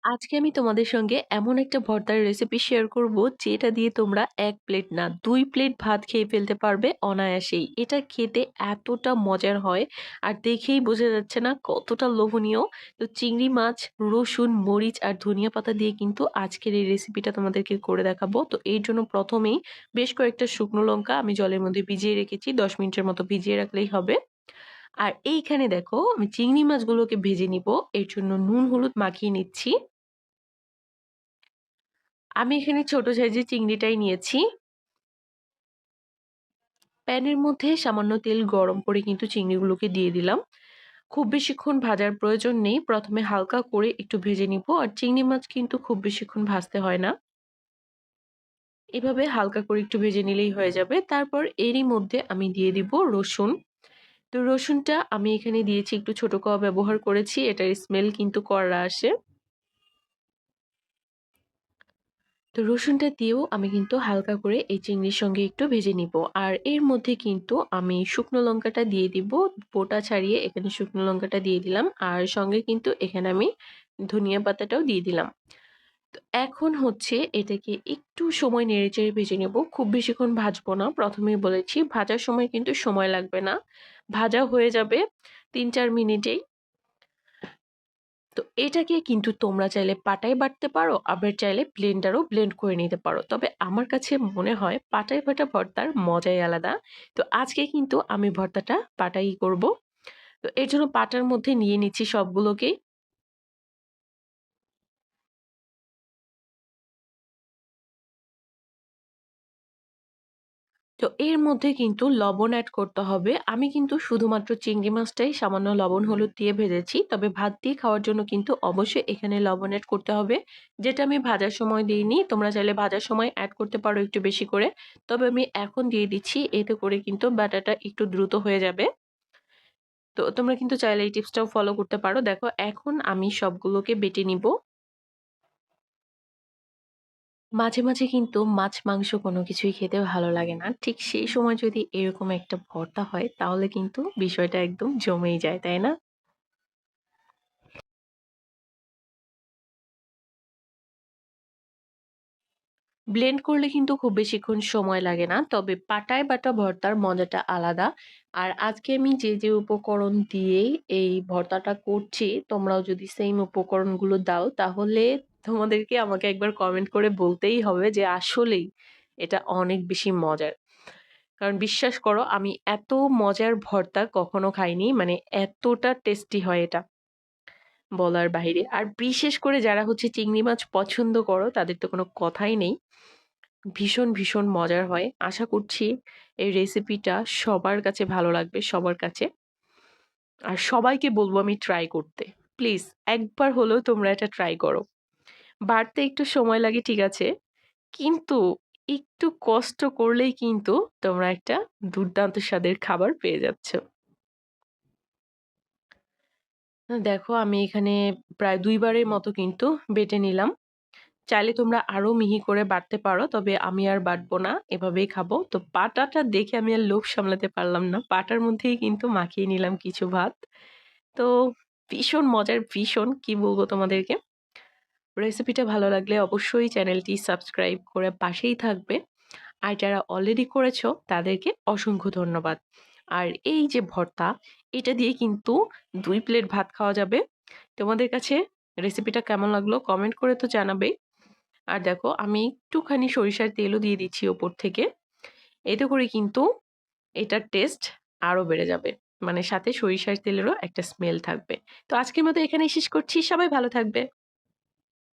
আজকে আমি তোমাদের সঙ্গে এমন একটা ভর্তার রেসিপি শেয়ার করব যেটা দিয়ে তোমরা ১ প্লেট না ২ প্লেট ভাত খেয়ে ফেলতে পারবে অনায়াসেই। এটা খেতে এতটা মজার হয় আর দেখেই বোঝা যাচ্ছে না কতটা লোভনীয়। তো চিংড়ি মাছ, রসুন, মরিচ আর ধনিয়া পাতা দিয়ে কিন্তু আজকের এই রেসিপিটা তোমাদেরকে করে দেখাবো। তো এর জন্য প্রথমেই বেশ কয়েকটা শুকনো লঙ্কা আমি জলের মধ্যে ভিজিয়ে রেখেছি। ১০ মিনিটের মতো ভিজিয়ে রাখলেই হবে। আর এইখানে দেখো আমি চিংড়ি মাছগুলোকে ভেজে নিব। এর জন্য নুন হলুদ মাখিয়ে নিচ্ছি। আমি এখানে ছোট সাইজের চিংড়িটাই নিয়েছি। প্যানের মধ্যে সামান্য তেল গরম করে কিন্তু চিংড়িগুলোকে দিয়ে দিলাম। খুব বেশিক্ষণ ভাজার প্রয়োজন নেই। প্রথমে হালকা করে একটু ভেজে নিব। আর চিংড়ি মাছ কিন্তু খুব বেশিক্ষণ ভাজতে হয় না। এভাবে হালকা করে একটু ভেজে নিলেই হয়ে যাবে। তারপর এরই মধ্যে আমি দিয়ে দিব রসুন। তো রসুনটা আমি এখানে দিয়েছি একটু ছোট কোয়া ব্যবহার করেছি। এটার স্মেল কিন্তু কড়া আসে। তো রসুনটা দিয়েও আমি কিন্তু হালকা করে এই চিংড়ির সঙ্গে একটু ভেজে নিব। আর এর মধ্যে কিন্তু আমি শুকনো লঙ্কাটা দিয়ে দিব। বোটা ছাড়িয়ে এখানে শুকনো লঙ্কাটা দিয়ে দিলাম। আর সঙ্গে কিন্তু এখানে আমি ধনিয়া পাতাটাও দিয়ে দিলাম। তো এখন হচ্ছে এটাকে একটু সময় নেড়েচেড়ে ভেজে নেব। খুব বেশিক্ষণ ভাজবো না। প্রথমেই বলেছি ভাজার সময় কিন্তু সময় লাগবে না। ভাজা হয়ে যাবে ৩-৪ মিনিটেই। তো এটাকে কিন্তু তোমরা চাইলে পাটায় বাটতে পারো, আবার চাইলে ব্লেন্ডারও ব্লেন্ড করে নিতে পারো। তবে আমার কাছে মনে হয় পাটায় বাটা ভর্তার মজাই আলাদা। তো আজকে কিন্তু আমি ভর্তাটা পাটাই করব। তো এর জন্য পাটার মধ্যে নিয়ে নিচ্ছি সবগুলোকেই। তো এর মধ্যে কিন্তু লবণ এড করতে হবে। আমি কিন্তু শুধুমাত্র চিংড়ি মাছটাই সামান্য লবণ হলুদ দিয়ে ভেজেছি। তবে ভাত দিয়ে খাওয়ার জন্য কিন্তু অবশ্যই এখানে লবণ এড করতে হবে। যেটা আমি ভাজার সময় দিইনি। তোমরা চাইলে ভাজার সময় এড করতে পারো একটু বেশি করে। তবে আমি এখন দিয়ে দিচ্ছি। এতে করে কিন্তু বাটাটা একটু দ্রুত হয়ে যাবে। তো তোমরা কিন্তু চাইলে এই টিপসটাও ফলো করতে পারো। দেখো এখন আমি সবগুলোকে বেটে নিব। মাঝে, মাঝে কিন্তু মাছ, মাংস কোনো কিছুই খেতে ভালো লাগে না। ঠিক সেই সময় যদি এরকম একটা ভর্তা হয় তাহলে কিন্তু বিষয়টা একদম জমেই যায়, তাই না? ব্লেন্ড করলে কিন্তু খুব বেশিক্ষণ সময় লাগে না। তবে পাটায় বাটা ভর্তার মজাটা আলাদা। আর আজকে আমি যে উপকরণ দিয়েই এই ভর্তাটা করছি, তোমরাও যদি সেইম উপকরণগুলো দাও তাহলে তোমাদেরকে আমাকে একবার কমেন্ট করে বলতেই হবে যে আসলেই এটা অনেক বেশি মজার। কারণ বিশ্বাস করো আমি এত মজার ভর্তা কখনো খাইনি। মানে এতটা টেস্টি হয় এটা বলার বাহিরে। আর বিশেষ করে যারা হচ্ছে চিংড়ি মাছ পছন্দ করো তাদের তো কোনো কথাই নেই। ভীষণ, ভীষণ মজার হয়। আশা করছি এই রেসিপিটা সবার কাছে ভালো লাগবে, সবার কাছে। আর সবাইকে বলব আমি ট্রাই করতে। প্লিজ একবার হলেও তোমরা এটা ট্রাই করো। বাড়তে একটু সময় লাগে ঠিক আছে। কিন্তু একটু কষ্ট করলেই কিন্তু তোমরা একটা দুর্দান্ত স্বাদের খাবার পেয়ে যাচ্ছ। দেখো আমি এখানে প্রায় ২ বারের মতো কিন্তু বেটে নিলাম। চাইলে তোমরা আরো মিহি করে বাটতে পারো। তবে আমি আর বাটবো না। এভাবেই খাবো। তো পাটাটা দেখে আমি আর লোভ সামলাতে পারলাম না। পাটার মধ্যেই কিন্তু মাখিয়ে নিলাম কিছু ভাত। তো ভীষণ মজার, ভীষণ কি বলবো তোমাদেরকে। রেসিপিটা ভালো লাগলে অবশ্যই চ্যানেলটি সাবস্ক্রাইব করে পাশেই থাকবে। আর যারা অলরেডি করেছো তাদেরকে অসংখ্য ধন্যবাদ। আর এই যে ভর্তা, এটা দিয়ে কিন্তু ২ প্লেট ভাত খাওয়া যাবে। তোমাদের কাছে রেসিপিটা কেমন লাগলো কমেন্ট করে তো জানাবেই। আর দেখো আমি একটুখানি সরিষার তেলও দিয়ে দিচ্ছি ওপর থেকে। এতে করে কিন্তু এটার টেস্ট আরো বেড়ে যাবে। মানে সাথে সরিষার তেলেরও একটা স্মেল থাকবে। তো আজকের মতো এখানেই শেষ করছি। সবাই ভালো থাকবে।